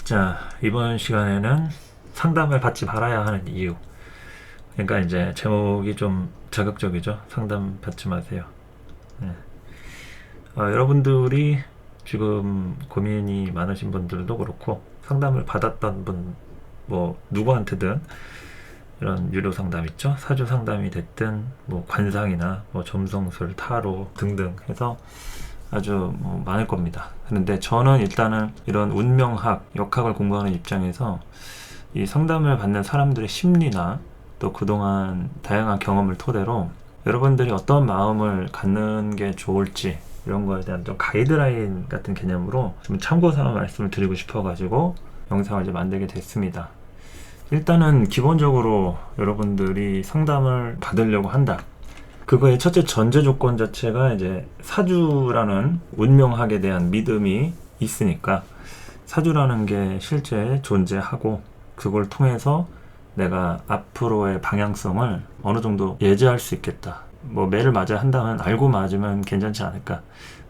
자, 이번 시간에는 상담을 받지 말아야 하는 이유. 그러니까 이제 제목이 좀 자극적이죠. 상담 받지 마세요. 네. 여러분들이 지금 고민이 많으신 분들도 그렇고 상담을 받았던 분, 뭐 누구한테든 이런 유료 상담 있죠. 사주 상담이 됐든 뭐 관상이나 뭐 점성술, 타로 등등 해서 아주 많을 겁니다. 그런데 저는 일단은 이런 운명학, 역학을 공부하는 입장에서 이 상담을 받는 사람들의 심리나 또 그동안 다양한 경험을 토대로 여러분들이 어떤 마음을 갖는 게 좋을지 이런 거에 대한 좀 가이드라인 같은 개념으로 좀 참고삼아 말씀을 드리고 싶어가지고 영상을 이제 만들게 됐습니다. 일단은 기본적으로 여러분들이 상담을 받으려고 한다. 그거의 첫째 전제 조건 자체가 이제 사주라는 운명학에 대한 믿음이 있으니까 사주라는 게 실제 존재하고 그걸 통해서 내가 앞으로의 방향성을 어느 정도 예지할 수 있겠다. 뭐 매를 맞아야 한다면 알고 맞으면 괜찮지 않을까.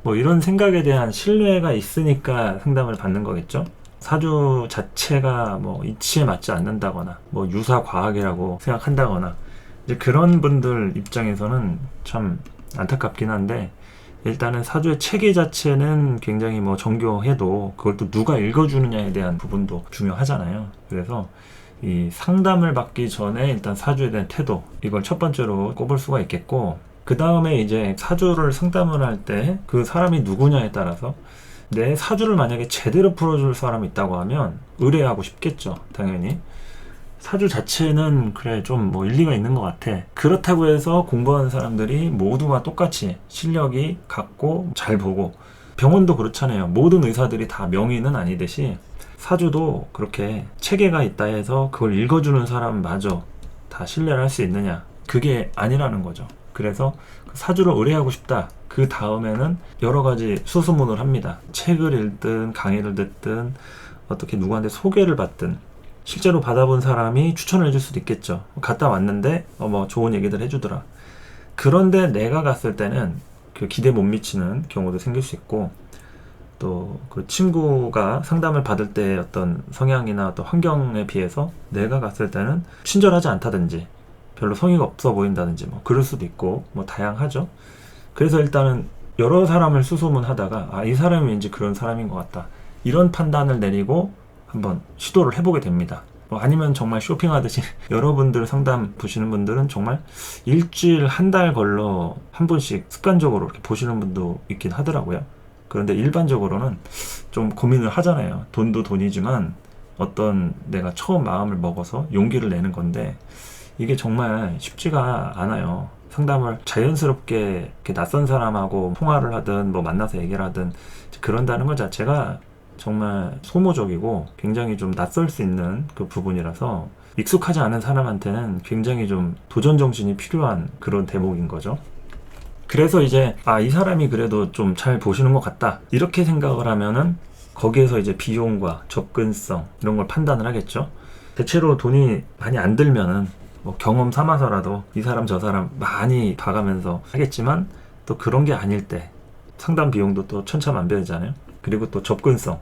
뭐 이런 생각에 대한 신뢰가 있으니까 상담을 받는 거겠죠. 사주 자체가 뭐 이치에 맞지 않는다거나 뭐 유사과학이라고 생각한다거나 이제 그런 분들 입장에서는 참 안타깝긴 한데 일단은 사주의 체계 자체는 굉장히 뭐 정교해도 그걸 또 누가 읽어주느냐에 대한 부분도 중요하잖아요. 그래서 이 상담을 받기 전에 일단 사주에 대한 태도 이걸 첫 번째로 꼽을 수가 있겠고 그 다음에 이제 사주를 상담을 할 때 그 사람이 누구냐에 따라서 내 사주를 만약에 제대로 풀어줄 사람이 있다고 하면 의뢰하고 싶겠죠. 당연히 사주 자체는 그래 좀 뭐 일리가 있는 것 같아. 그렇다고 해서 공부하는 사람들이 모두가 똑같이 실력이 같고 잘 보고 병원도 그렇잖아요. 모든 의사들이 다 명의는 아니듯이 사주도 그렇게 체계가 있다 해서 그걸 읽어주는 사람마저 다 신뢰를 할 수 있느냐, 그게 아니라는 거죠. 그래서 사주를 의뢰하고 싶다. 그 다음에는 여러 가지 수소문을 합니다. 책을 읽든 강의를 듣든 어떻게 누구한테 소개를 받든 실제로 받아본 사람이 추천을 해줄 수도 있겠죠. 갔다 왔는데 뭐 좋은 얘기들 해주더라. 그런데 내가 갔을 때는 그 기대 못 미치는 경우도 생길 수 있고 또 그 친구가 상담을 받을 때 어떤 성향이나 또 환경에 비해서 내가 갔을 때는 친절하지 않다든지 별로 성의가 없어 보인다든지 뭐 그럴 수도 있고 뭐 다양하죠. 그래서 일단은 여러 사람을 수소문하다가 이 사람이 왠지 그런 사람인 것 같다. 이런 판단을 내리고 한번 시도를 해보게 됩니다. 아니면 정말 쇼핑하듯이 여러분들 상담 보시는 분들은 정말 일주일 한 달 걸러 한 분씩 습관적으로 이렇게 보시는 분도 있긴 하더라고요. 그런데 일반적으로는 좀 고민을 하잖아요. 돈도 돈이지만 어떤 내가 처음 마음을 먹어서 용기를 내는 건데 이게 정말 쉽지가 않아요. 상담을 자연스럽게 이렇게 낯선 사람하고 통화를 하든 뭐 만나서 얘기를 하든 그런다는 것 자체가 정말 소모적이고 굉장히 좀 낯설 수 있는 그 부분이라서 익숙하지 않은 사람한테는 굉장히 좀 도전 정신이 필요한 그런 대목인 거죠. 그래서 이제 이 사람이 그래도 좀 잘 보시는 것 같다 이렇게 생각을 하면은 거기에서 이제 비용과 접근성 이런 걸 판단을 하겠죠. 대체로 돈이 많이 안 들면은 뭐 경험 삼아서라도 이 사람 저 사람 많이 봐가면서 하겠지만 또 그런 게 아닐 때 상담 비용도 또 천차만별이잖아요. 그리고 또 접근성.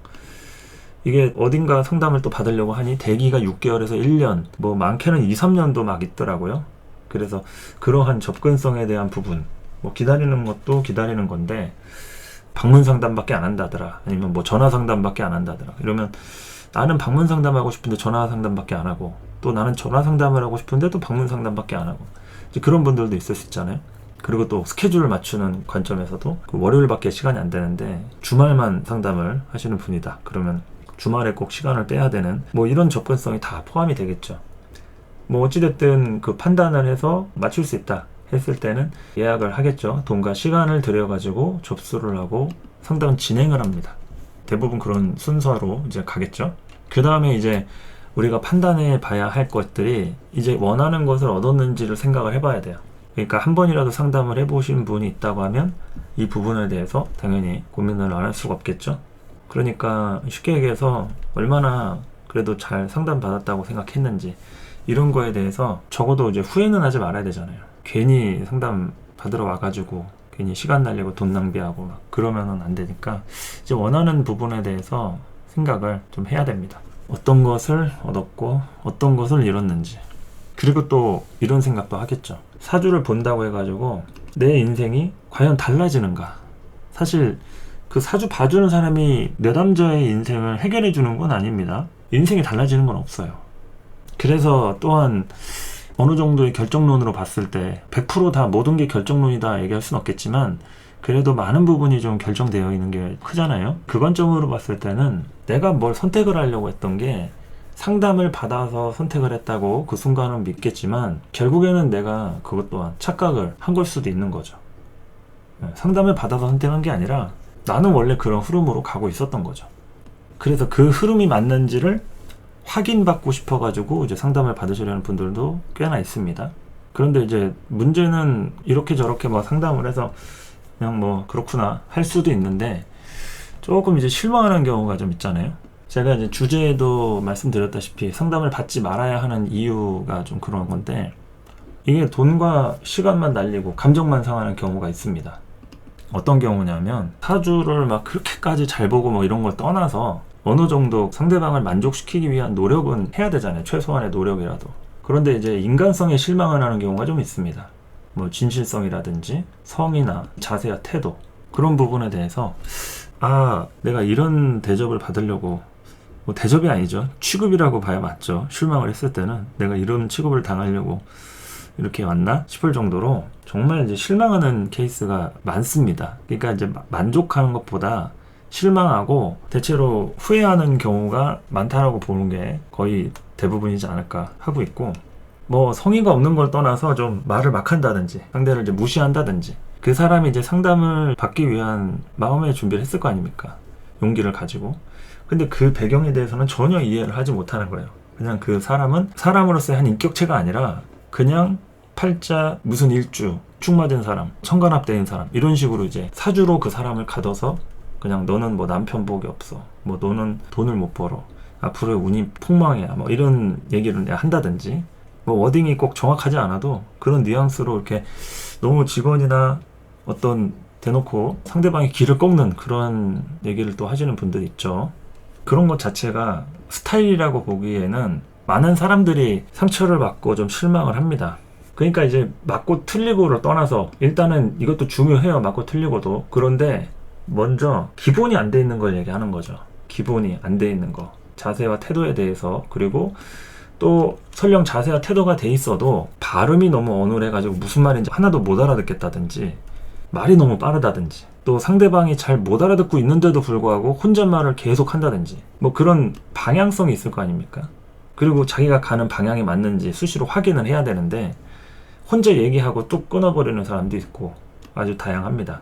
이게 어딘가 상담을 또 받으려고 하니 대기가 6개월에서 1년, 뭐 많게는 2, 3년도 막 있더라고요. 그래서 그러한 접근성에 대한 부분, 뭐 기다리는 것도 기다리는 건데 방문 상담밖에 안 한다더라. 아니면 뭐 전화 상담밖에 안 한다더라. 이러면 나는 방문 상담하고 싶은데 전화 상담밖에 안 하고 또 나는 전화 상담을 하고 싶은데 또 방문 상담밖에 안 하고 이제 그런 분들도 있을 수 있잖아요. 그리고 또 스케줄을 맞추는 관점에서도 그 월요일밖에 시간이 안 되는데 주말만 상담을 하시는 분이다. 그러면 주말에 꼭 시간을 빼야 되는 뭐 이런 접근성이 다 포함이 되겠죠. 뭐 어찌됐든 그 판단을 해서 맞출 수 있다 했을 때는 예약을 하겠죠. 돈과 시간을 들여가지고 접수를 하고 상담 진행을 합니다. 대부분 그런 순서로 이제 가겠죠. 그 다음에 이제 우리가 판단해 봐야 할 것들이 이제 원하는 것을 얻었는지를 생각을 해봐야 돼요. 그러니까 한 번이라도 상담을 해보신 분이 있다고 하면 이 부분에 대해서 당연히 고민을 안 할 수가 없겠죠. 그러니까 쉽게 얘기해서 얼마나 그래도 잘 상담받았다고 생각했는지 이런 거에 대해서 적어도 이제 후회는 하지 말아야 되잖아요. 괜히 상담 받으러 와가지고 괜히 시간 날리고 돈 낭비하고 막 그러면은 안 되니까 이제 원하는 부분에 대해서 생각을 좀 해야 됩니다. 어떤 것을 얻었고 어떤 것을 잃었는지. 그리고 또 이런 생각도 하겠죠. 사주를 본다고 해가지고 내 인생이 과연 달라지는가. 사실 그 사주 봐주는 사람이 내 남자의 인생을 해결해 주는 건 아닙니다. 인생이 달라지는 건 없어요. 그래서 또한 어느 정도의 결정론으로 봤을 때 100% 다 모든 게 결정론이다 얘기할 수는 없겠지만 그래도 많은 부분이 좀 결정되어 있는 게 크잖아요. 그 관점으로 봤을 때는 내가 뭘 선택을 하려고 했던 게 상담을 받아서 선택을 했다고 그 순간은 믿겠지만 결국에는 내가 그것 또한 착각을 한 걸 수도 있는 거죠. 상담을 받아서 선택한 게 아니라 나는 원래 그런 흐름으로 가고 있었던 거죠. 그래서 그 흐름이 맞는지를 확인받고 싶어가지고 이제 상담을 받으시려는 분들도 꽤나 있습니다. 그런데 이제 문제는 이렇게 저렇게 뭐 상담을 해서 그냥 뭐 그렇구나 할 수도 있는데 조금 이제 실망하는 경우가 좀 있잖아요. 제가 이제 주제에도 말씀드렸다시피 상담을 받지 말아야 하는 이유가 좀 그런 건데 이게 돈과 시간만 날리고 감정만 상하는 경우가 있습니다. 어떤 경우냐면 사주를 막 그렇게까지 잘 보고 뭐 이런 걸 떠나서 어느 정도 상대방을 만족시키기 위한 노력은 해야 되잖아요. 최소한의 노력이라도. 그런데 이제 인간성에 실망을 하는 경우가 좀 있습니다. 뭐 진실성이라든지 성이나 자세와 태도 그런 부분에 대해서 내가 이런 대접을 받으려고 뭐 대접이 아니죠. 취급이라고 봐야 맞죠. 실망을 했을 때는 내가 이런 취급을 당하려고 이렇게 왔나 싶을 정도로 정말 이제 실망하는 케이스가 많습니다. 그러니까 이제 만족하는 것보다 실망하고 대체로 후회하는 경우가 많다라고 보는 게 거의 대부분이지 않을까 하고 있고 뭐 성의가 없는 걸 떠나서 좀 말을 막 한다든지 상대를 이제 무시한다든지 그 사람이 이제 상담을 받기 위한 마음의 준비를 했을 거 아닙니까? 용기를 가지고. 근데 그 배경에 대해서는 전혀 이해를 하지 못하는 거예요. 그냥 그 사람은 사람으로서의 한 인격체가 아니라 그냥 팔자 무슨 일주 축 맞은 사람 천간합대인 사람 이런 식으로 이제 사주로 그 사람을 가둬서 그냥 너는 뭐 남편 복이 없어 뭐 너는 돈을 못 벌어 앞으로의 운이 폭망이야 뭐 이런 얘기를 내가 한다든지 뭐 워딩이 꼭 정확하지 않아도 그런 뉘앙스로 이렇게 너무 직원이나 어떤 대놓고 상대방의 귀를 꺾는 그런 얘기를 또 하시는 분들이 있죠. 그런 것 자체가 스타일이라고 보기에는 많은 사람들이 상처를 받고 좀 실망을 합니다. 그러니까 이제 맞고 틀리고를 떠나서 일단은 이것도 중요해요. 맞고 틀리고도. 그런데 먼저 기본이 안 돼 있는 걸 얘기하는 거죠. 기본이 안 돼 있는 거. 자세와 태도에 대해서. 그리고 또 설령 자세와 태도가 돼 있어도 발음이 너무 어눌해가지고 무슨 말인지 하나도 못 알아듣겠다든지 말이 너무 빠르다든지 또 상대방이 잘 못 알아듣고 있는데도 불구하고 혼잣말을 계속 한다든지 뭐 그런 방향성이 있을 거 아닙니까? 그리고 자기가 가는 방향이 맞는지 수시로 확인을 해야 되는데 혼자 얘기하고 뚝 끊어버리는 사람도 있고 아주 다양합니다.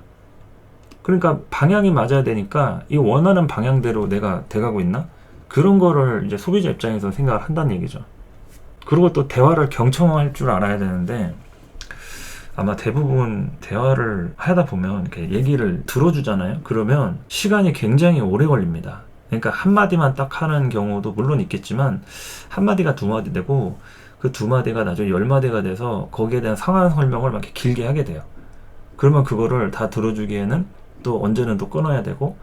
그러니까 방향이 맞아야 되니까 이 원하는 방향대로 내가 돼가고 있나? 그런 거를 이제 소비자 입장에서 생각을 한다는 얘기죠. 그리고 또 대화를 경청할 줄 알아야 되는데 아마 대부분 대화를 하다 보면 이렇게 얘기를 들어주잖아요. 그러면 시간이 굉장히 오래 걸립니다. 그러니까 한마디만 딱 하는 경우도 물론 있겠지만 한마디가 두마디 되고 그 두마디가 나중에 10마디가 돼서 거기에 대한 상황 설명을 막 이렇게 길게 하게 돼요. 그러면 그거를 다 들어주기에는 또 언제는 또 끊어야 되고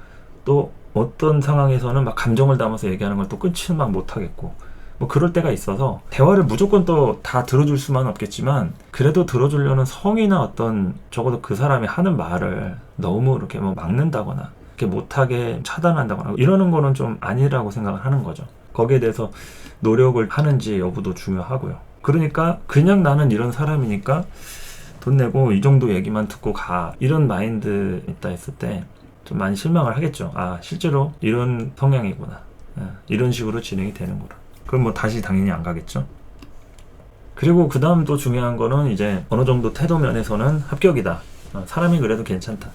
또 어떤 상황에서는 막 감정을 담아서 얘기하는 걸 또 끊지는 막 못하겠고 뭐 그럴 때가 있어서 대화를 무조건 또 다 들어줄 수만은 없겠지만 그래도 들어주려는 성의나 어떤 적어도 그 사람이 하는 말을 너무 이렇게 뭐 막는다거나 이렇게 못하게 차단한다거나 이러는 거는 좀 아니라고 생각을 하는 거죠. 거기에 대해서 노력을 하는지 여부도 중요하고요. 그러니까 그냥 나는 이런 사람이니까 돈 내고 이 정도 얘기만 듣고 가 이런 마인드 있다 했을 때 좀 많이 실망을 하겠죠. 실제로 이런 성향이구나. 이런 식으로 진행이 되는구나. 그럼 뭐 다시 당연히 안 가겠죠. 그리고 그 다음 또 중요한 거는 이제 어느 정도 태도 면에서는 합격이다. 사람이 그래도 괜찮다.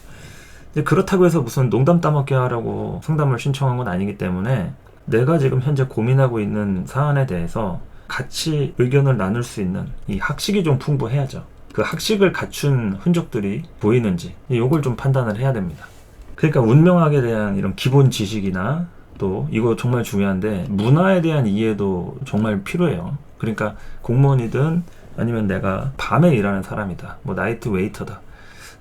근데 그렇다고 해서 무슨 농담 따먹게 하라고 상담을 신청한 건 아니기 때문에 내가 지금 현재 고민하고 있는 사안에 대해서 같이 의견을 나눌 수 있는 이 학식이 좀 풍부해야죠. 그 학식을 갖춘 흔적들이 보이는지 이걸 좀 판단을 해야 됩니다. 그러니까 운명학에 대한 이런 기본 지식이나 또 이거 정말 중요한데 문화에 대한 이해도 정말 필요해요. 그러니까 공무원이든 아니면 내가 밤에 일하는 사람이다. 뭐 나이트 웨이터다.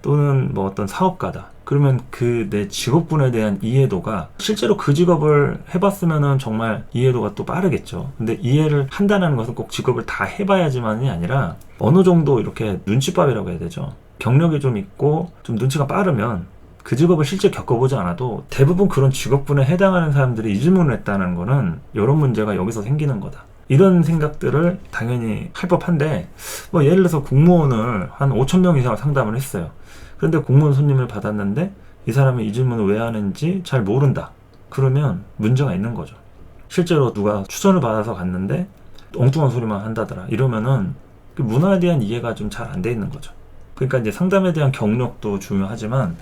또는 뭐 어떤 사업가다. 그러면 그 내 직업군에 대한 이해도가 실제로 그 직업을 해봤으면은 정말 이해도가 또 빠르겠죠. 근데 이해를 한다는 것은 꼭 직업을 다 해봐야지만이 아니라 어느 정도 이렇게 눈치밥이라고 해야 되죠. 경력이 좀 있고 좀 눈치가 빠르면 그 직업을 실제 겪어보지 않아도 대부분 그런 직업군에 해당하는 사람들이 이 질문을 했다는 거는 이런 문제가 여기서 생기는 거다. 이런 생각들을 당연히 할 법한데, 뭐 예를 들어서 공무원을 한 5,000명 이상 상담을 했어요. 그런데 공무원 손님을 받았는데 이 사람이 이 질문을 왜 하는지 잘 모른다. 그러면 문제가 있는 거죠. 실제로 누가 추천을 받아서 갔는데 엉뚱한 소리만 한다더라. 이러면은 그 문화에 대한 이해가 좀 잘 안 돼 있는 거죠. 그러니까 이제 상담에 대한 경력도 중요하지만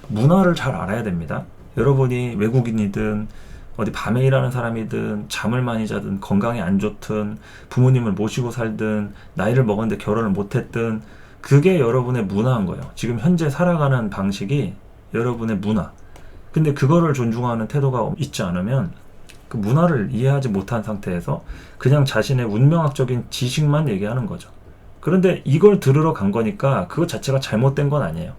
문화를 잘 알아야 됩니다. 여러분이 외국인이든 어디 밤에 일하는 사람이든 잠을 많이 자든 건강이 안 좋든 부모님을 모시고 살든 나이를 먹었는데 결혼을 못했든 그게 여러분의 문화인 거예요. 지금 현재 살아가는 방식이 여러분의 문화. 근데 그거를 존중하는 태도가 있지 않으면 그 문화를 이해하지 못한 상태에서 그냥 자신의 운명학적인 지식만 얘기하는 거죠. 그런데 이걸 들으러 간 거니까 그것 자체가 잘못된 건 아니에요.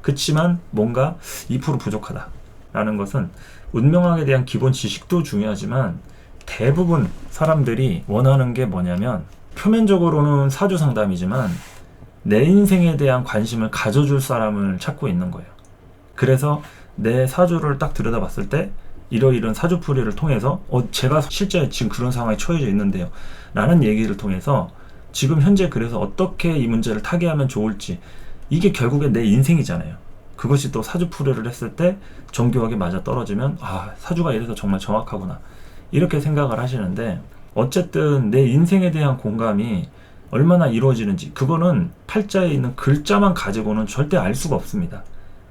그치만 뭔가 2% 부족하다라는 것은 운명학에 대한 기본 지식도 중요하지만 대부분 사람들이 원하는 게 뭐냐면 표면적으로는 사주 상담이지만 내 인생에 대한 관심을 가져줄 사람을 찾고 있는 거예요. 그래서 내 사주를 딱 들여다봤을 때 이러이런 사주풀이를 통해서 제가 실제 지금 그런 상황에 처해져 있는데요 라는 얘기를 통해서 지금 현재 그래서 어떻게 이 문제를 타개하면 좋을지, 이게 결국에 내 인생이잖아요. 그것이 또 사주풀이를 했을 때 정교하게 맞아 떨어지면 사주가 이래서 정말 정확하구나 이렇게 생각을 하시는데, 어쨌든 내 인생에 대한 공감이 얼마나 이루어지는지 그거는 팔자에 있는 글자만 가지고는 절대 알 수가 없습니다.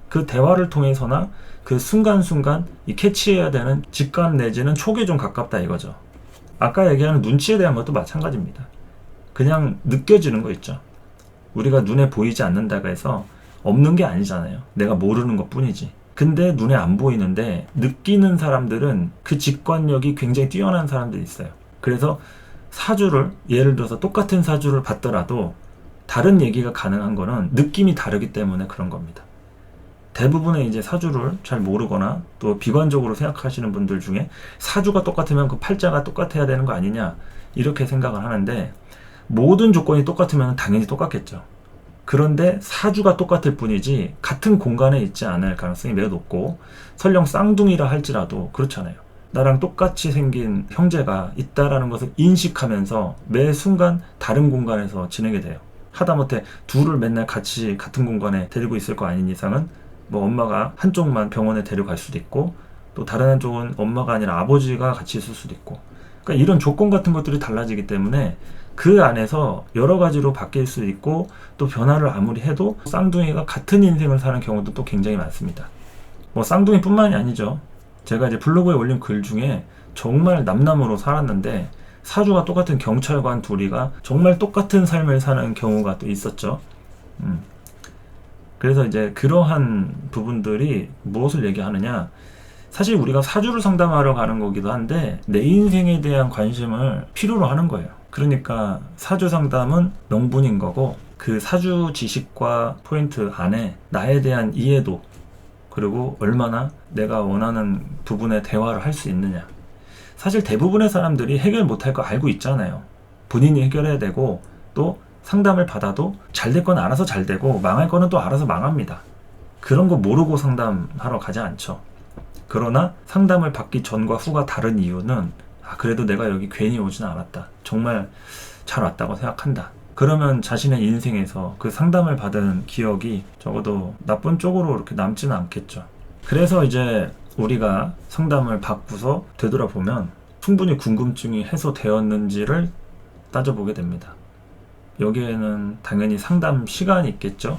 그 대화를 통해서나 그 순간순간 이 캐치해야 되는 직감 내지는 촉에 좀 가깝다 이거죠. 아까 얘기하는 눈치에 대한 것도 마찬가지입니다. 그냥 느껴지는 거 있죠. 우리가 눈에 보이지 않는다고 해서 없는 게 아니잖아요. 내가 모르는 것 뿐이지. 근데 눈에 안 보이는데 느끼는 사람들은 그 직관력이 굉장히 뛰어난 사람들이 있어요. 그래서 사주를 예를 들어서 똑같은 사주를 봤더라도 다른 얘기가 가능한 거는 느낌이 다르기 때문에 그런 겁니다. 대부분의 이제 사주를 잘 모르거나 또 비관적으로 생각하시는 분들 중에 사주가 똑같으면 그 팔자가 똑같아야 되는 거 아니냐 이렇게 생각을 하는데, 모든 조건이 똑같으면 당연히 똑같겠죠. 그런데 사주가 똑같을 뿐이지 같은 공간에 있지 않을 가능성이 매우 높고, 설령 쌍둥이라 할지라도 그렇잖아요. 나랑 똑같이 생긴 형제가 있다라는 것을 인식하면서 매 순간 다른 공간에서 지내게 돼요. 하다못해 둘을 맨날 같이 같은 공간에 데리고 있을 거 아닌 이상은 뭐 엄마가 한쪽만 병원에 데려갈 수도 있고 또 다른 한쪽은 엄마가 아니라 아버지가 같이 있을 수도 있고, 그러니까 이런 조건 같은 것들이 달라지기 때문에 그 안에서 여러 가지로 바뀔 수 있고, 또 변화를 아무리 해도 쌍둥이가 같은 인생을 사는 경우도 또 굉장히 많습니다. 뭐 쌍둥이뿐만이 아니죠. 제가 이제 블로그에 올린 글 중에 정말 남남으로 살았는데 사주가 똑같은 경찰관 둘이가 정말 똑같은 삶을 사는 경우가 또 있었죠. 그래서 이제 그러한 부분들이 무엇을 얘기하느냐, 사실 우리가 사주를 상담하러 가는 거기도 한데 내 인생에 대한 관심을 필요로 하는 거예요. 그러니까 사주 상담은 명분인 거고, 그 사주 지식과 포인트 안에 나에 대한 이해도, 그리고 얼마나 내가 원하는 부분에 대화를 할 수 있느냐. 사실 대부분의 사람들이 해결 못할 거 알고 있잖아요. 본인이 해결해야 되고, 또 상담을 받아도 잘 될 건 알아서 잘 되고 망할 거는 또 알아서 망합니다. 그런 거 모르고 상담하러 가지 않죠. 그러나 상담을 받기 전과 후가 다른 이유는 그래도 내가 여기 괜히 오진 않았다. 정말 잘 왔다고 생각한다. 그러면 자신의 인생에서 그 상담을 받은 기억이 적어도 나쁜 쪽으로 이렇게 남지는 않겠죠. 그래서 이제 우리가 상담을 받고서 되돌아보면 충분히 궁금증이 해소되었는지를 따져보게 됩니다. 여기에는 당연히 상담 시간이 있겠죠.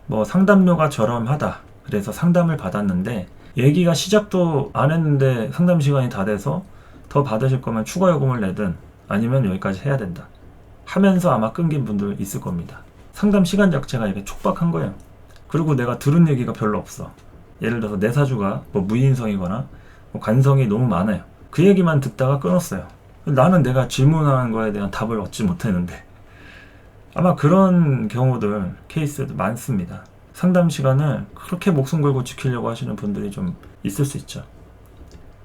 뭐 상담료가 저렴하다. 그래서 상담을 받았는데 얘기가 시작도 안 했는데 상담 시간이 다 돼서 더 받으실 거면 추가 요금을 내든 아니면 여기까지 해야 된다 하면서 아마 끊긴 분들 있을 겁니다. 상담 시간 자체가 이게 촉박한 거예요. 그리고 내가 들은 얘기가 별로 없어. 예를 들어서 내 사주가 뭐 무인성이거나 뭐 관성이 너무 많아요. 그 얘기만 듣다가 끊었어요. 나는 내가 질문하는 거에 대한 답을 얻지 못했는데, 아마 그런 경우들 케이스도 많습니다. 상담 시간을 그렇게 목숨 걸고 지키려고 하시는 분들이 좀 있을 수 있죠.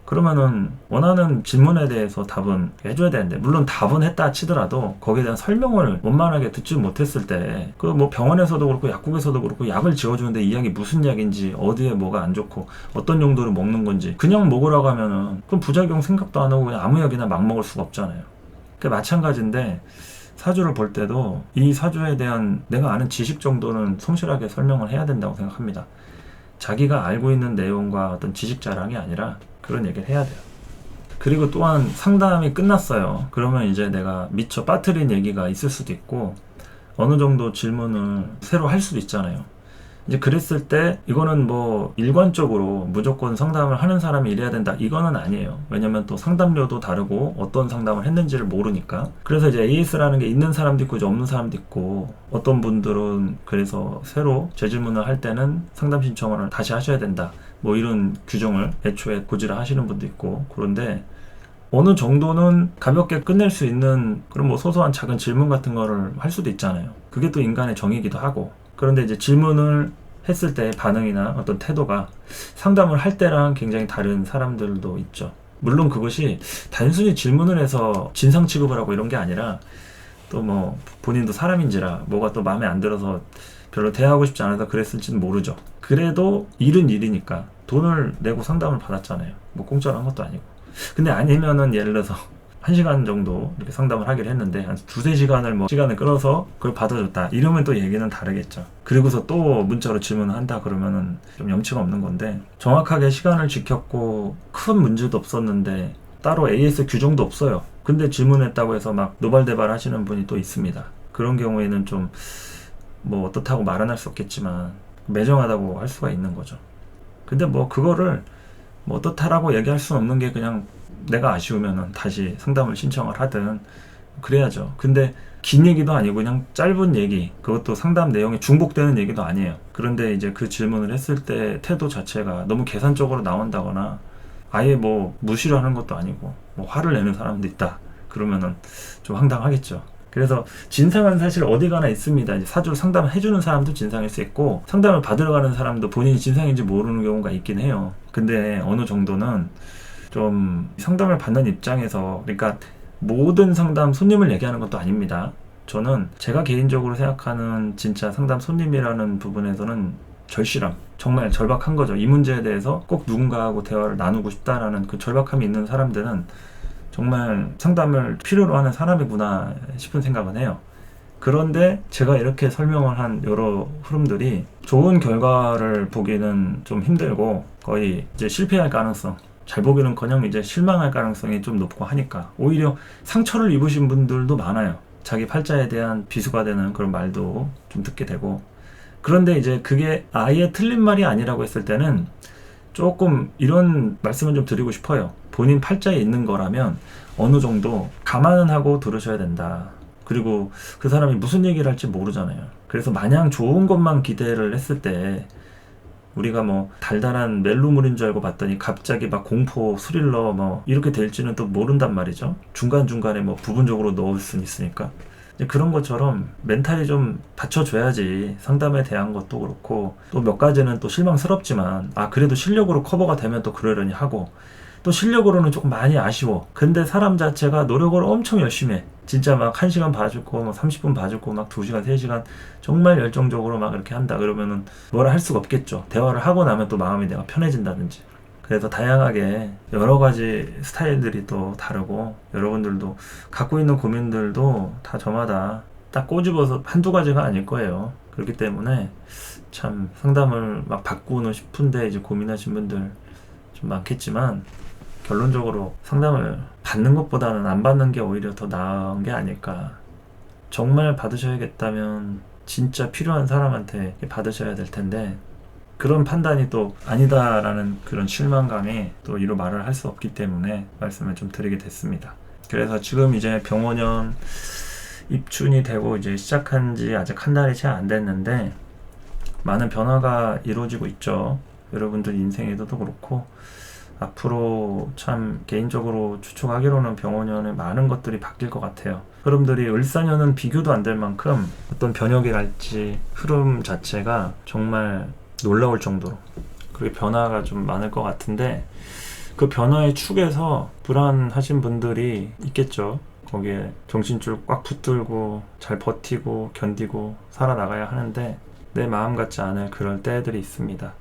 그러면은 원하는 질문에 대해서 답은 해줘야 되는데, 물론 답은 했다 치더라도 거기에 대한 설명을 원만하게 듣지 못했을 때, 그 뭐 병원에서도 그렇고 약국에서도 그렇고 약을 지어주는데 이 약이 무슨 약인지, 어디에 뭐가 안 좋고 어떤 용도로 먹는 건지 그냥 먹으라고 하면은 그럼 부작용 생각도 안 하고 그냥 아무 약이나 막 먹을 수가 없잖아요. 그 마찬가지인데, 사주를 볼 때도 이 사주에 대한 내가 아는 지식 정도는 성실하게 설명을 해야 된다고 생각합니다. 자기가 알고 있는 내용과 어떤 지식 자랑이 아니라 그런 얘기를 해야 돼요. 그리고 또한 상담이 끝났어요. 그러면 이제 내가 미처 빠뜨린 얘기가 있을 수도 있고, 어느 정도 질문을 새로 할 수도 있잖아요. 이제 그랬을 때 이거는 뭐 일관적으로 무조건 상담을 하는 사람이 이래야 된다, 이거는 아니에요. 왜냐면 또 상담료도 다르고 어떤 상담을 했는지를 모르니까. 그래서 이제 AS라는 게 있는 사람도 있고 이제 없는 사람도 있고, 어떤 분들은 그래서 새로 재질문을 할 때는 상담 신청을 다시 하셔야 된다, 뭐 이런 규정을 애초에 고지를 하시는 분도 있고. 그런데 어느 정도는 가볍게 끝낼 수 있는 그런 뭐 소소한 작은 질문 같은 거를 할 수도 있잖아요. 그게 또 인간의 정이기도 하고. 그런데 이제 질문을 했을 때 반응이나 어떤 태도가 상담을 할 때랑 굉장히 다른 사람들도 있죠. 물론 그것이 단순히 질문을 해서 진상 취급을 하고 이런 게 아니라, 또 뭐 본인도 사람인지라 뭐가 또 마음에 안 들어서 별로 대화하고 싶지 않아서 그랬을지는 모르죠. 그래도 일은 일이니까 돈을 내고 상담을 받았잖아요. 뭐 공짜로 한 것도 아니고. 근데 아니면은 예를 들어서 1시간 정도 이렇게 상담을 하기로 했는데 한 두세 시간을 뭐 시간을 끌어서 그걸 받아줬다, 이러면 또 얘기는 다르겠죠. 그리고서 또 문자로 질문을 한다 그러면은 좀 염치가 없는 건데, 정확하게 시간을 지켰고 큰 문제도 없었는데 따로 AS 규정도 없어요. 근데 질문했다고 해서 막 노발대발 하시는 분이 또 있습니다. 그런 경우에는 좀 뭐 어떻다고 말은 할 수 없겠지만 매정하다고 할 수가 있는 거죠. 근데 뭐 그거를 뭐 어떻다라고 얘기할 수 없는 게, 그냥 내가 아쉬우면은 다시 상담을 신청을 하든 그래야죠. 근데 긴 얘기도 아니고 그냥 짧은 얘기, 그것도 상담 내용에 중복되는 얘기도 아니에요. 그런데 이제 그 질문을 했을 때 태도 자체가 너무 계산적으로 나온다거나, 아예 뭐 무시를 하는 것도 아니고 뭐 화를 내는 사람도 있다, 그러면은 좀 황당하겠죠. 그래서 진상은 사실 어디 가나 있습니다. 이제 사주를 상담을 해주는 사람도 진상일 수 있고, 상담을 받으러 가는 사람도 본인이 진상인지 모르는 경우가 있긴 해요. 근데 어느 정도는 좀 상담을 받는 입장에서, 그러니까 모든 상담 손님을 얘기하는 것도 아닙니다. 저는 제가 개인적으로 생각하는 진짜 상담 손님이라는 부분에서는 절실함, 정말 절박한 거죠. 이 문제에 대해서 꼭 누군가하고 대화를 나누고 싶다라는 그 절박함이 있는 사람들은 정말 상담을 필요로 하는 사람이구나 싶은 생각은 해요. 그런데 제가 이렇게 설명을 한 여러 흐름들이 좋은 결과를 보기는 좀 힘들고, 거의 이제 실패할 가능성, 잘 보기는커녕 이제 실망할 가능성이 좀 높고 하니까 오히려 상처를 입으신 분들도 많아요. 자기 팔자에 대한 비수가 되는 그런 말도 좀 듣게 되고. 그런데 이제 그게 아예 틀린 말이 아니라고 했을 때는 조금 이런 말씀을 좀 드리고 싶어요. 본인 팔자에 있는 거라면 어느 정도 감안은 하고 들으셔야 된다. 그리고 그 사람이 무슨 얘기를 할지 모르잖아요. 그래서 마냥 좋은 것만 기대를 했을 때, 우리가 뭐 달달한 멜로물인 줄 알고 봤더니 갑자기 막 공포, 스릴러 뭐 이렇게 될지는 또 모른단 말이죠. 중간중간에 뭐 부분적으로 넣을 수는 있으니까. 그런 것처럼 멘탈이 좀 받쳐줘야지 상담에 대한 것도 그렇고, 또 몇 가지는 또 실망스럽지만 그래도 실력으로 커버가 되면 또 그러려니 하고, 또 실력으로는 조금 많이 아쉬워. 근데 사람 자체가 노력을 엄청 열심히 해. 진짜 막 1시간 봐주고 막 30분 봐주고 막 2시간 3시간 정말 열정적으로 막 이렇게 한다 그러면은 뭐라 할 수가 없겠죠. 대화를 하고 나면 또 마음이 내가 편해진다든지. 그래서 다양하게 여러 가지 스타일들이 또 다르고, 여러분들도 갖고 있는 고민들도 다 저마다 딱 꼬집어서 한두 가지가 아닐 거예요. 그렇기 때문에 참 상담을 막 받고는 싶은데 이제 고민하신 분들 좀 많겠지만, 결론적으로 상담을 받는 것보다는 안 받는 게 오히려 더 나은 게 아닐까. 정말 받으셔야겠다면 진짜 필요한 사람한테 받으셔야 될 텐데, 그런 판단이 또 아니다라는 그런 실망감이 또 이로 말을 할 수 없기 때문에 말씀을 좀 드리게 됐습니다. 그래서 지금 이제 병원년 입춘이 되고 이제 시작한 지 아직 한 달이 채 안 됐는데 많은 변화가 이루어지고 있죠. 여러분들 인생에도 그렇고 앞으로 참 개인적으로 추측하기로는 병원연의 많은 것들이 바뀔 것 같아요. 흐름들이 을사년은 비교도 안 될 만큼 어떤 변혁이랄지 흐름 자체가 정말 놀라울 정도로 그렇게 변화가 좀 많을 것 같은데, 그 변화의 축에서 불안하신 분들이 있겠죠. 거기에 정신줄 꽉 붙들고 잘 버티고 견디고 살아나가야 하는데 내 마음 같지 않을 그런 때들이 있습니다.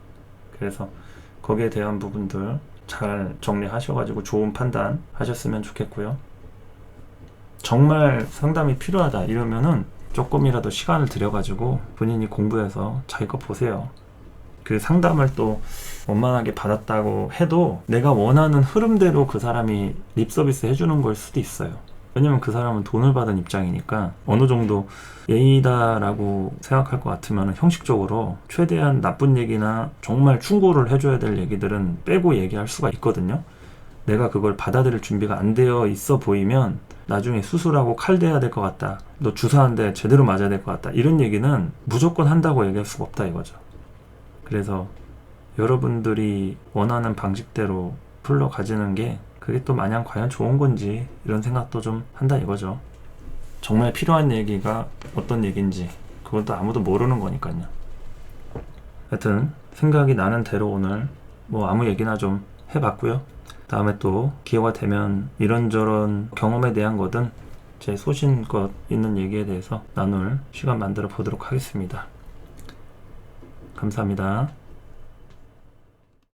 그래서 거기에 대한 부분들 잘 정리하셔가지고 좋은 판단 하셨으면 좋겠고요. 정말 상담이 필요하다 이러면은 조금이라도 시간을 들여가지고 본인이 공부해서 자기 거 보세요. 그 상담을 또 원만하게 받았다고 해도 내가 원하는 흐름대로 그 사람이 립서비스 해주는 걸 수도 있어요. 왜냐면 그 사람은 돈을 받은 입장이니까 어느 정도 예의다라고 생각할 것 같으면 형식적으로 최대한 나쁜 얘기나 정말 충고를 해줘야 될 얘기들은 빼고 얘기할 수가 있거든요. 내가 그걸 받아들일 준비가 안 되어 있어 보이면 나중에 수술하고 칼 대야 될 것 같다, 너 주사한데 제대로 맞아야 될 것 같다, 이런 얘기는 무조건 한다고 얘기할 수가 없다 이거죠. 그래서 여러분들이 원하는 방식대로 풀러가지는 게 그게 또 마냥 과연 좋은 건지 이런 생각도 좀 한다 이거죠. 정말 필요한 얘기가 어떤 얘기인지 그건 또 아무도 모르는 거니까요. 하여튼 생각이 나는 대로 오늘 뭐 아무 얘기나 좀 해봤고요. 다음에 또 기회가 되면 이런저런 경험에 대한 거든 제 소신껏 있는 얘기에 대해서 나눌 시간 만들어 보도록 하겠습니다. 감사합니다.